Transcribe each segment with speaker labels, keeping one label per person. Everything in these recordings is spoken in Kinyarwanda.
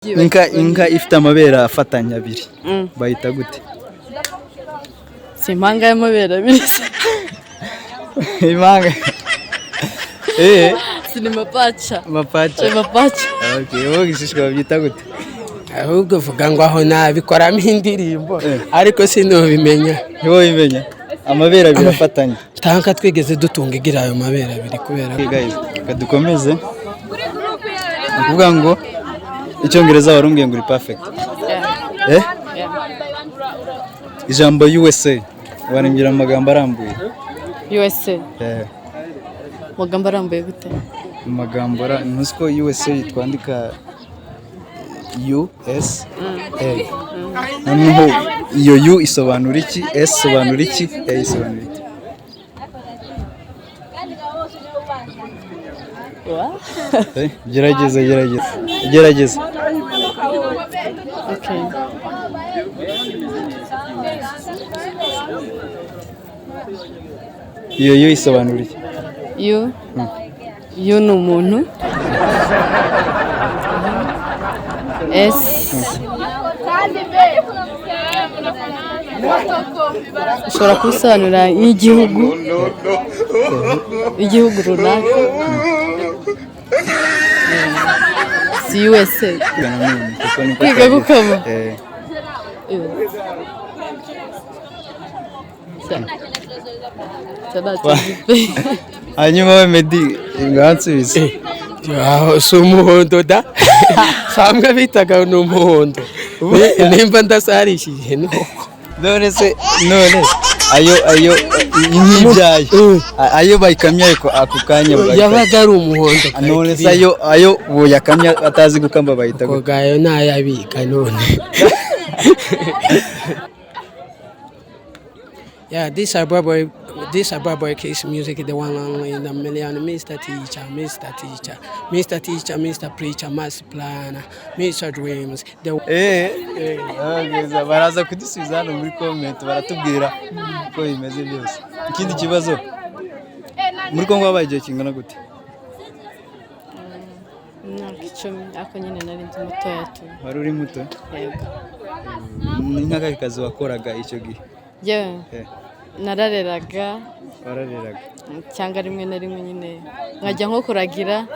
Speaker 1: Inka ifite amabera afatanya abiri bayita gute?
Speaker 2: Simpanga y'amabera abiri.
Speaker 1: Impanga
Speaker 2: Mapacha.
Speaker 1: Mapacha. Okay, wowe Gishishwa babyita gute?
Speaker 3: Ahubwo vuga ngo aho nabikoramo indirimbo ariko sinobimenya.
Speaker 1: Wowe bimenya amabera abiri afatanya.
Speaker 3: Tanka twigeze dutunga igira ayo mabera abiri kubera.
Speaker 1: Guys, kadukomeze. Kuvuga ngo Icyongereza warumbwiye ngo uri perfect. Ijambo USA waringira amagambo arambuye.
Speaker 2: USA. Amagambo arambuye gute?
Speaker 1: Amagambo ntusko USA twandika US. Noneho iyo U isobanura iki? S isobanura iki? A isobanura iki? Gerageza.
Speaker 2: Okay.
Speaker 1: Iyo isobanura iki?
Speaker 2: You ni umuntu. S ushobora kubisobanura nk'igihugu runaka. Si USA. Kwiga gukama.
Speaker 1: Hanyuma we Meddy ingansubize.
Speaker 3: Si umuhondo da. Samwe bitaga n'umuhondo. Nimba ndasarishije no.
Speaker 1: None ayo inyibyaye ayo bayikamya ako kanya
Speaker 3: yabaga ari umuhondo.
Speaker 1: None se ayo boyakamya atazi gukamba bayita
Speaker 3: ko gayo nayabika none. Yeah, this Boy Case music, the one only in the million. Mr. Teacher, Mr. Preacher, Master Planner, Mr. Dreams.
Speaker 1: Baraza kudusubiza hano muri comment baratubwira ko bimeze byose. Ikindi kibazo muri Kongo habaye igihe kingana gute?
Speaker 2: Ako nyine nari ndi mutoya tu.
Speaker 1: Wari uri muto?
Speaker 2: Yego.
Speaker 1: Ni nk'akahe kazi wakoraga icyo gihe?
Speaker 2: Narareraga.
Speaker 1: Warareraga
Speaker 2: cyangwa rimwe na rimwe nyine nkajya nko kuragira.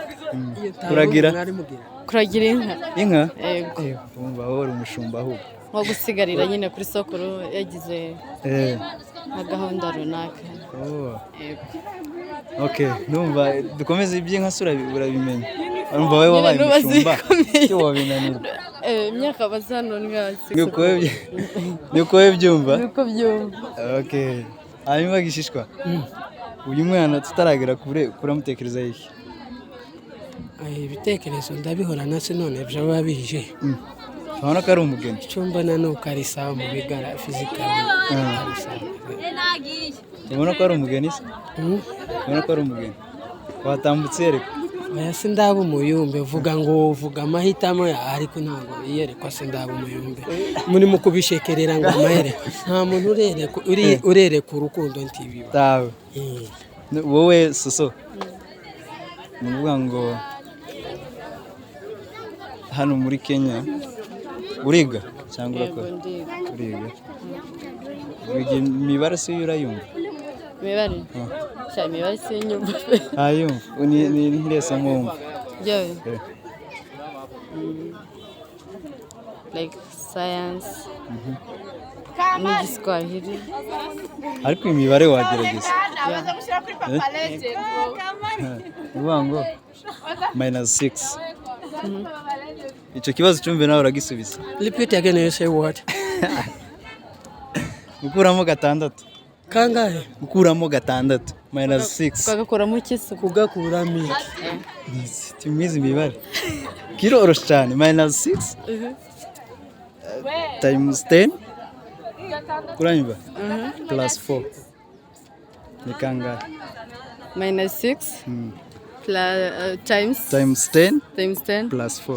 Speaker 2: Kuragira
Speaker 1: inka?
Speaker 2: Yego.
Speaker 1: Umva wowe umushumba ahubwo.
Speaker 2: Nko gusigarira nyine kuri sokoro yagize nka gahunda runaka. Yego.
Speaker 1: Okay, numva dukomeze iby'inka sura urabimenya. Urumva wowe wabaye umushumba cyo wabinanira.
Speaker 2: Imyaka bazano ngatse.
Speaker 1: Niko byumva?
Speaker 2: Niko byumva.
Speaker 1: Okay. Hanyuma Gishishwa. Uyu mwana tutaragera kuramutekereza iki?
Speaker 3: Ibitekerezo ndabihora nase none byo babije.
Speaker 1: Urabona ko ari umugeni.
Speaker 3: Cyumba nanuka ari sawa mu bigara physically.
Speaker 1: Urabona ko ari umugeni se? Urabona ko ari umugeni. Watambutse reka.
Speaker 3: Ese ndaba umuyumbe vuga amahitamo ya ariko ntabwo yerekwa se ndaba umuyumbe muri mu kubishekerera ngo amahere nta muntu urereka urukundo ntibiba
Speaker 1: tawe. Wowe Soso nuvuga ngo hano muri Kenya uriga cyangwa urakora? Uriga. Imibare se urayumva?
Speaker 2: Imibare? Imibare si inyumva.
Speaker 1: Ayumva ni nkiresa mwumva.
Speaker 2: Like science. N'igiswahili.
Speaker 1: Ariko imibare wagerageza. Uvuga ngo -6. Icyo kibazo cyumve nawe uragisubiza.
Speaker 3: Repeat again, you say what?
Speaker 1: Gukuramo 6.
Speaker 3: Kangahe?
Speaker 1: Gukuramo 6 -6.
Speaker 2: Kagakuramo kisi
Speaker 3: kugakuramo iki?
Speaker 1: Timizi imibare. Kiroroshye cyane -6 times 10 kuranyumva +4 ni kangahe?
Speaker 2: -6 times
Speaker 1: 10
Speaker 2: +4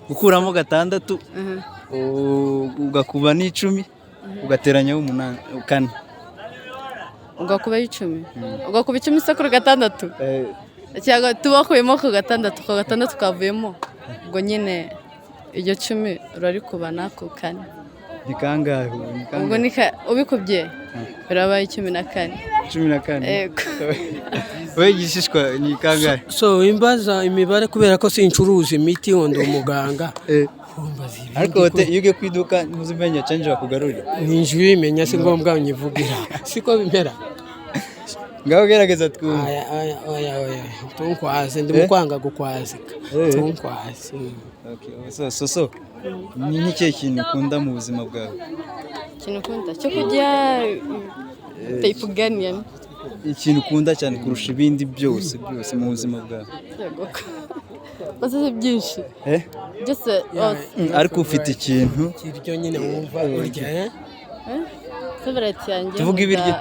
Speaker 1: gukuramo 6 ugakuba n'10 ugateranyaho 8 4
Speaker 2: ugakuba 10 ugakuba 10 se kuri 6 cyangwa tubakuyemo ku 6 ku 6 kavuyemo ubwo nyine iryo 10 urarikubana ku 4
Speaker 1: ni kangahe
Speaker 2: ubwo ubikubye birabaye 14 yego
Speaker 1: we Gishishwa ni kangahe
Speaker 3: so imbaza imibare kubera ko sincuruza imiti ndi umuganga
Speaker 1: ariko wote iyo ugiye kwiduka ntuzimenya change bakugarurira
Speaker 3: ninjye imenya si ngombwa unyivugira siko bimera
Speaker 1: ngaho gerageza
Speaker 3: oya tunkwaze ndi mukwanga gukwazika tunkwaze
Speaker 1: okay Soso ni nk'ikihe kintu ukunda mu buzima bwawe
Speaker 2: ikintu ukunda cyo kujya tayipuganiya
Speaker 1: ikintu ukunda cyane kurusha ibindi byose mu buzima bwawe
Speaker 2: yego baze byinshi byose
Speaker 1: ariko ufite ikintu
Speaker 3: kiryo nyine wumva urya
Speaker 2: favorite yanjye
Speaker 1: tuvuga ibiryo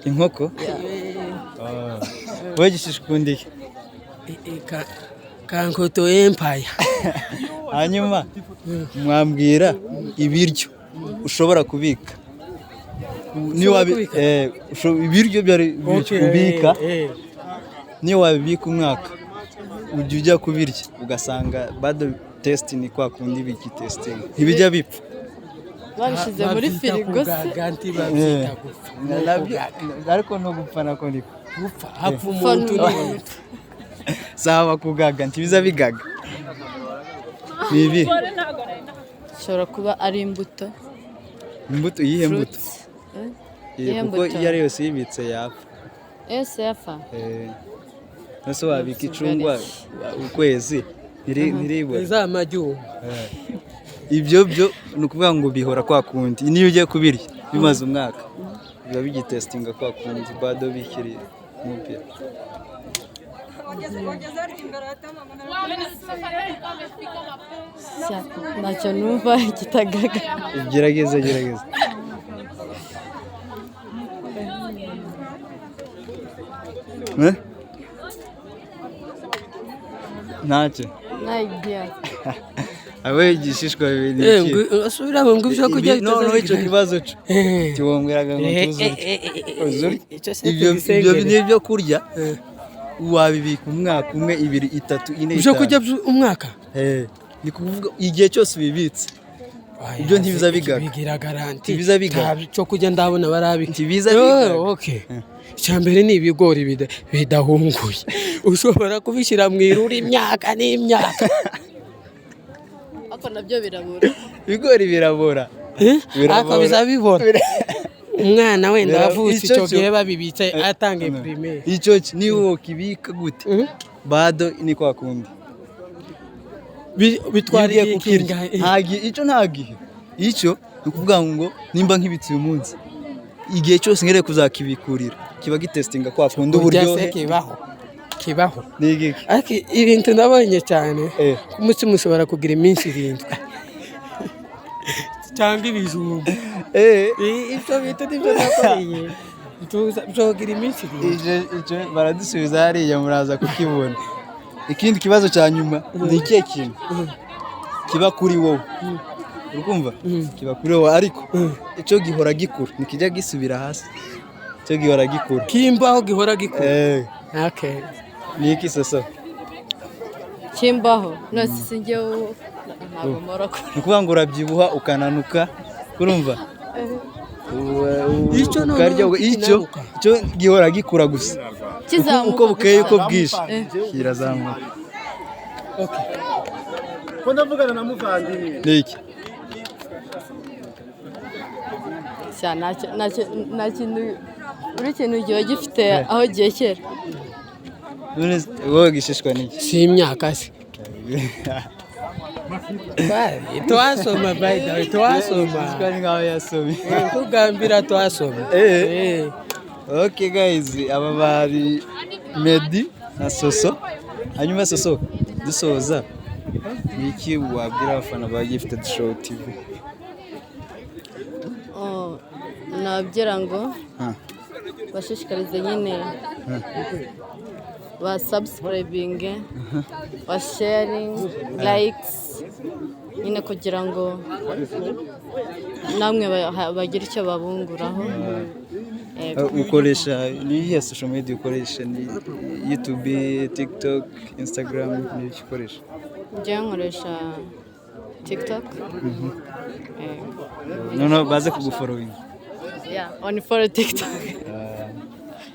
Speaker 1: inkoko we Gishishwa ukundi
Speaker 3: kankoto empire
Speaker 1: hanyuma mwambwira ibiryo ushobora kubika niyo ibiryo byari kubika niyo wabibika umwaka ujya kubirya ugasanga bado test ni kwa kundi biki testing ntibijya bipfa
Speaker 2: babishize muri firigo
Speaker 1: ariko no gupfa nako niko
Speaker 3: gupfa hapfa umuntu
Speaker 1: saba kugaga ntibiza bigaga nibi
Speaker 2: shobora kuba ari imbuto
Speaker 1: iyihe mbuto kuko iyo ari yose yibitse yapfa nose wabika icungwa ukwezi ntiribura
Speaker 3: izamajyu
Speaker 1: ibyo ni ukuvuga ngo bihora kwa kundi niyo ugiye kubirya bimaze umwaka biba bigitestinga kwa kundi bado bikiri mupira
Speaker 2: ntacyo numva kitagaga
Speaker 1: gerageza ntacyo
Speaker 2: idea
Speaker 1: abe Gishishwa ibintu
Speaker 3: asubira ngo ibyo kujya
Speaker 1: no icyo kibazo cyo tiwongeraga ngo tuzuri ibyo nibyo kurya wabibika umwaka umwe 2 3 4
Speaker 3: byo kujya umwaka
Speaker 1: ni kuvuga igihe cyose bibitse ibyo ntibiza bigaga
Speaker 3: bigira garanti
Speaker 1: ntibiza bigaga
Speaker 3: cyo kujya ndabona barabika
Speaker 1: ntibiza bigaga
Speaker 3: okay cyambere ni ibigori bidahunguye ushobora kubishyira mu iruri imyaka n'imyaka
Speaker 2: ako nabyo birabura
Speaker 1: ibigori birabora
Speaker 3: ako bizabibora umwana wenda avutse icyo gihe babibitse atanga primaire
Speaker 1: icyo niwo kibika gute bado ni kwa kundi
Speaker 3: bitwariye kukinga
Speaker 1: icyo ntagihe icyo ukuvuga ngo nimba nk'ibitse uyu munsi igihe cyose ngere kuzakibikurira kiba gitestinga kwa kundi uburyo kibaho nigiki
Speaker 3: ariko ibintu nabonye cyane ku munsi mushobora kugira iminsi 7 cyangwa ibijumba ibyo bita nibyo nakoreye byogira iminsi
Speaker 1: 7 icyo baradusubiza hariya muraza kukibona ikindi kibazo cya nyuma ni ikihe kintu kiba kuri wowe urukumva kiba kuri wowe ariko icyo gihora gikura nikijya gisubira hasi icyo gihora gikura
Speaker 3: kimbaho gihora gikura okay
Speaker 1: ni iki Soso
Speaker 2: kimbaho nose sinjye ntabwo moroko
Speaker 1: ukuvuga ngo urabyibuha ukananuka urumva icyo gihora gikura gusa uko bukeye uko bwije kirazamuka
Speaker 4: ko ndavugana na muvandimwe
Speaker 1: niki
Speaker 2: nta kintu buri kintu gihe gifite aho gihekera
Speaker 1: wowe Gishishwa niki
Speaker 3: si imyaka se twasoma bayida twasoma
Speaker 1: twari ngaho yasomye
Speaker 3: kugambira twasoma
Speaker 1: okay guys aba bari Medi na Soso hanyuma Soso dusoza niki wabwira abafana ba Gifted Show TV
Speaker 2: nabyira ngo bashishikarize nyine ba subscribing ba sharing likes nyine kugira ngo namwe bagire icyo babunguraho
Speaker 1: ukoresha ni iyihe social media ukoresha? Ni YouTube, TikTok, Instagram, ni iki ukoresha?
Speaker 2: njyewe nkoresha TikTok.
Speaker 1: Noneho baze kugufollowing.
Speaker 2: On follow TikTok.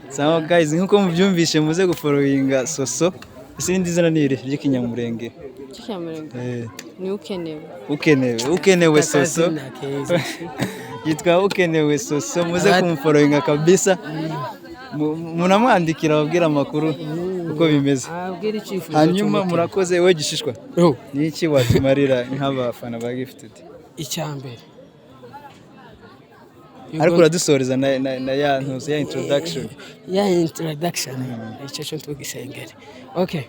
Speaker 1: Sawa guys, nkuko mubyumvishe muze gufollowinga Soso. Isindi zina ni iri ry'ikinyamurenge.
Speaker 2: Ni ukenewe.
Speaker 1: Ukenewe Soso. Yitwa ukenewe Soso, muze kumufollowinga kabisa. Munamwandikira ababwira amakuru uko bimeze. Hanyuma murakoze we Gishishwa. Ni iki watumarira nk'abafana ba Gifted?
Speaker 3: Icyambere
Speaker 1: ariko uradusoreza na ya ntuzo ya introduction.
Speaker 3: Icyo cyo tugisengere. Okay,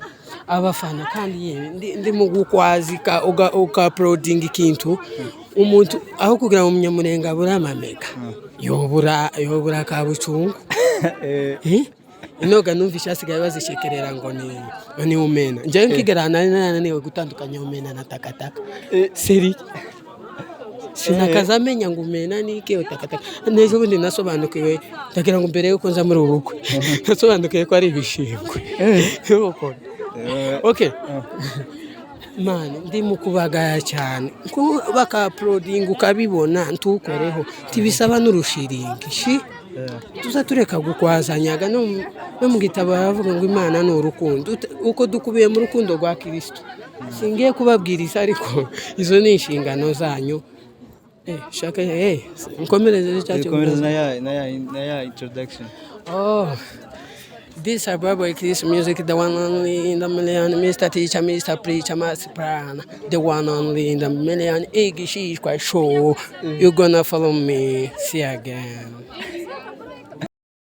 Speaker 3: abafana kandi ndi mu gukwazika uploading ikintu umuntu aho kugira ngo umunyamurenga buramameka yobura kabucungu. Inoga numvisha asigaye bazishekerera ngo ni umena. Nje nkigarana niwe gutandukanya umena na takataka. Seri sinakazamenya ngo umena nike utakataka. Nejo bundi nasobanukiwe ndagira ngo mbere yuko nza muri ubukwe nasobanukiwe ko ari ibishingwe. Okay. Man, ndi mukubagaya cyane ko baka uploading ukabibona ntukoreho tibisaba n'urushiringi shi tuza tureka gukwazanyaga no mu gitabo bavuga ngo Imana ni urukundo uko dukubiye mu rukundo rwa Kristo. Singiye kubabwiriza ariko izo ni inshingano zanyu. Shaka nkomereze cyacu
Speaker 1: na ya introduction.
Speaker 3: This is Brother Chris Music, the one only in the million. Mr. Teacher, Mr. Preacher, Master Prana, the one only in the million. Gishishwa show. You're gonna follow me. See you again.